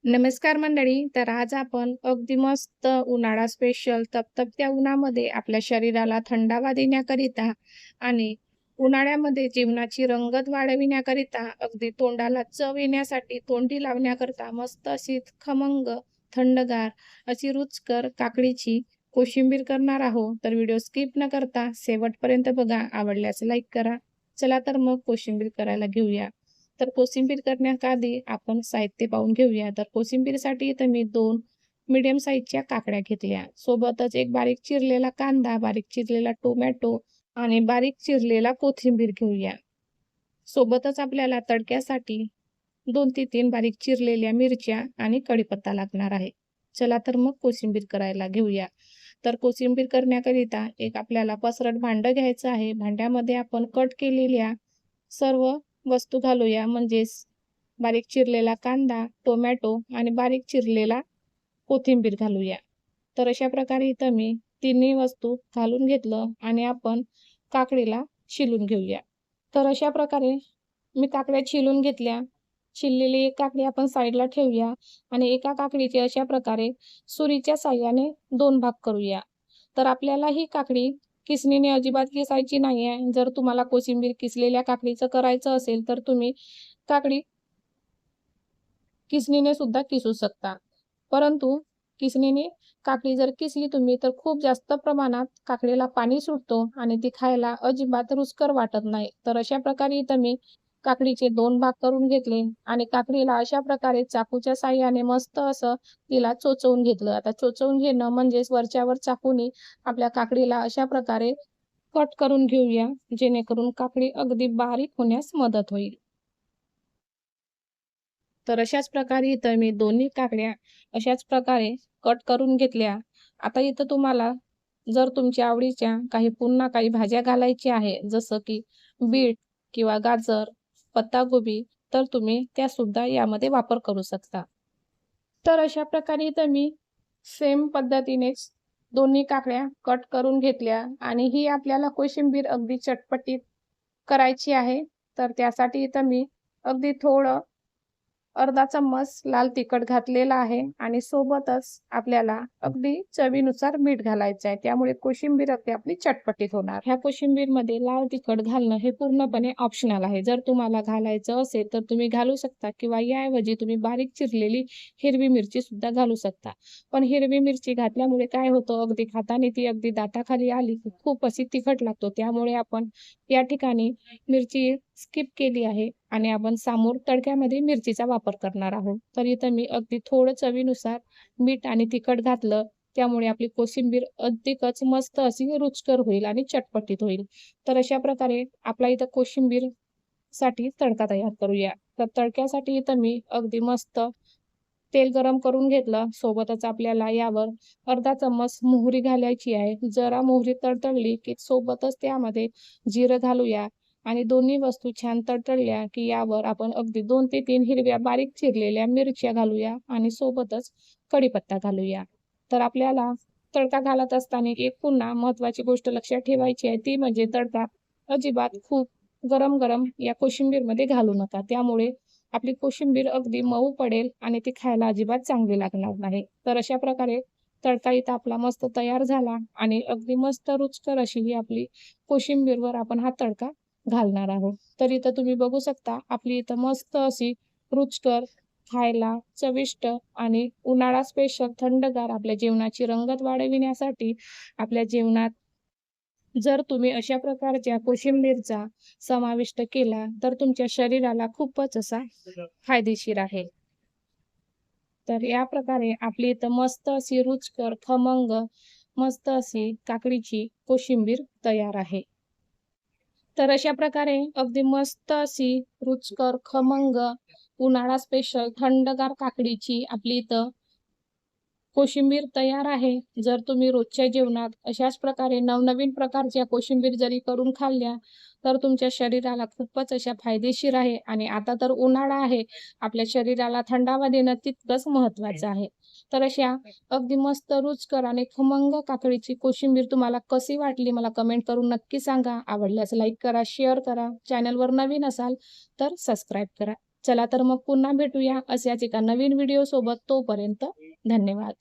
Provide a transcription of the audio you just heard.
नमस्कार मंडळी. तर आज आपण अगदी मस्त उन्हाळा स्पेशल तपतपत्या उन्हामध्ये आपल्या शरीराला थंडावा देण्याकरिता आणि उन्हाळ्यामध्ये जीवनाची रंगत वाढविण्याकरिता अगदी तोंडाला चव येण्यासाठी तोंडी लावण्याकरता मस्त अशी खमंग थंडगार अशी रुचकर काकडीची कोशिंबीर करणार आहोत. तर व्हिडिओ स्किप न करता शेवटपर्यंत बघा. आवडल्यास लाईक करा. चला तर मग कोशिंबीर करायला घेऊया. तर कोशिंबीर करण्याआधी आपण साहित्य पाहून घेऊया. तर कोशिंबीरसाठी इथं मी 2 मीडियम साईजच्या काकड्या घेतल्या. सोबतच एक बारीक चिरलेला कांदा, बारीक चिरलेला टोमॅटो आणि बारीक चिरलेला कोथिंबीर घेऊया. सोबतच आपल्याला तडक्यासाठी 2 ते 3 बारीक चिरलेल्या मिरच्या आणि कढीपत्ता लागणार आहे. चला तर मग कोशिंबीर करायला घेऊया. तर कोशिंबीर करण्याकरिता एक आपल्याला पसरट भांडं घ्यायचं आहे. भांड्यामध्ये आपण कट केलेल्या सर्व वस्तू घालूया. म्हणजेच बारीक चिरलेला कांदा, टोमॅटो आणि बारीक चिरलेला कोथिंबीर घालूया. तर अशा प्रकारे इथं मी तिन्ही वस्तू घालून घेतलं आणि आपण काकडीला शिलून घेऊया. तर अशा प्रकारे मी काकड्या शिलून घेतल्या. शिललेली एक काकडी आपण साईडला ठेवूया आणि एका काकडीचे अशा प्रकारे सुरीच्या साहाय्याने 2 भाग करूया. तर आपल्याला ही काकडी किसणीने अजिबात किसायची नाही आहे. जर तुम्हाला कोशिंबीर किसलेल्या काकडीचं करायचं असेल तर तुम्ही काकडी किसणीने सुद्धा किसू शकता. परंतु किसणीने काकडी जर किसली तुम्ही तर खूप जास्त प्रमाणात काकडीला पाणी सुटतो आणि ती खायला अजिबात रुचकर वाटत नाही. तर अशा प्रकारे इथं मी काकडीचे 2 भाग करून घेतले आणि काकडीला अशा प्रकारे चाकूच्या साहाय्याने मस्त असं तिला चोचवून घेतलं. आता चोचवून घेणं म्हणजेच वरच्यावर चाकूने आपल्या काकडीला अशा प्रकारे कट करून घेऊया, जेणेकरून काकडी अगदी बारीक होण्यास मदत होईल. तर अशाच प्रकारे इथं मी दोन्ही काकड्या अशाच प्रकारे कट करून घेतल्या. आता इथं तुम्हाला जर तुमच्या आवडीच्या पुन्हा काही भाज्या घालायच्या आहे, जसं की बीट किंवा गाजर, पत्ताकोबी, तर तुम्ही त्या सुद्धा यामध्ये वापर करू शकता. तर अशा प्रकारे इथं मी सेम पद्धतीनेच दोन्ही काकड्या कट करून घेतल्या आणि ही आपल्याला कोशिंबीर अगदी चटपटीत करायची आहे. तर त्यासाठी इथं मी अगदी थोडं अर्धा चम्मच लाल तिखट घातलेला आहे आणि सोबतच आपल्याला अगदी चवीनुसार मीठ घालायचं आहे. त्यामुळे कोशिंबीर अगदी आपली चटपटीत होणार. ह्या कोशिंबीरमध्ये लाल तिखट घालणं हे पूर्णपणे ऑप्शनल आहे. जर तुम्हाला घालायचं असेल तर तुम्ही घालू शकता किंवा याऐवजी तुम्ही बारीक चिरलेली हिरवी मिरची सुद्धा घालू शकता. पण हिरवी मिरची घातल्यामुळे काय होतं, अगदी खाताना ती अगदी दाताखाली आली की खूप अशी तिखट लागतो. त्यामुळे आपण या ठिकाणी मिरची स्किप केली आहे आणि आपण समोर तडक्यामध्ये मिरचीचा वापर करणार आहोत. तर इथं मी अगदी थोडं चवीनुसार मीठ आणि तिखट घातलं. त्यामुळे आपली कोशिंबीर अधिकच मस्त अशी रुचकर होईल आणि चटपटीत होईल. तर अशा प्रकारे आपला इथं कोशिंबीर साठी तडका तयार करूया. तर तडक्यासाठी इथं मी अगदी मस्त तेल गरम करून घेतलं. सोबतच आपल्याला यावर अर्धा चम्मच मोहरी घालायची आहे. जरा मोहरी तडतडली की सोबतच त्यामध्ये जिरं घालूया आणि दोन्ही वस्तू छान तडतडल्या की यावर आपण अगदी 2 ते 3 हिरव्या बारीक चिरलेल्या मिरच्या घालूया आणि सोबतच कढीपत्ता घालूया. तर आपल्याला तडका घालत असताना एक पुन्हा महत्त्वाची गोष्ट लक्षात ठेवायची आहे, ती म्हणजे तडका अजिबात खूप गरम-गरम या कोशिंबीरमध्ये घालू नका. त्यामुळे आपली कोशिंबीर अगदी मऊ पडेल आणि ती खायला अजिबात चांगली लागणार नाही. तर अशा प्रकारे तडका इथं आपला मस्त तयार झाला आणि अगदी मस्त रुचकर अशी ही आपली कोशिंबीरवर आपण हा तडका घालणार आहोत. तर इथं तुम्ही बघू शकता आपली इथं मस्त अशी रुचकर, खायला चविष्ट आणि उन्हाळा स्पेशल थंडगार आपल्या जेवणाची रंगत वाढविण्यासाठी आपल्या जेवणात जर तुम्ही अशा प्रकारच्या कोशिंबीरचा समाविष्ट केला तर तुमच्या शरीराला खूपच असा फायदेशीर आहे. तर या प्रकारे आपली इथं मस्त अशी रुचकर, खमंग, मस्त अशी काकडीची कोशिंबीर तयार आहे. तर अशा प्रकारे अगदी मस्त अशी रुचकर, खमंग, उन्हाळा स्पेशल थंडगार काकडीची आपली इथं कोशिंबीर तयार आहे. जर तुम्ही रोजच्या जेवणात अशाच प्रकारे नवनवीन प्रकारच्या कोशिंबीर जरी करून खाल्ल्या तर तुमच्या शरीराला खूपच अशा फायदेशीर आहे आणि आता तर उन्हाळा आहे, आपल्या शरीराला थंडावा देणं तितकंच महत्त्वाचं आहे. तर अशा अगदी मस्त रुचकर आणि खमंग काकडीची कोशिंबीर तुम्हाला कशी वाटली मला कमेंट करून नक्की सांगा. आवडल्यास लाईक करा, शेअर करा. चॅनलवर नवीन असाल तर सबस्क्राईब करा. चला तर मग पुन्हा भेटूया अशाच एका नवीन व्हिडिओ सोबत. तोपर्यंत धन्यवाद.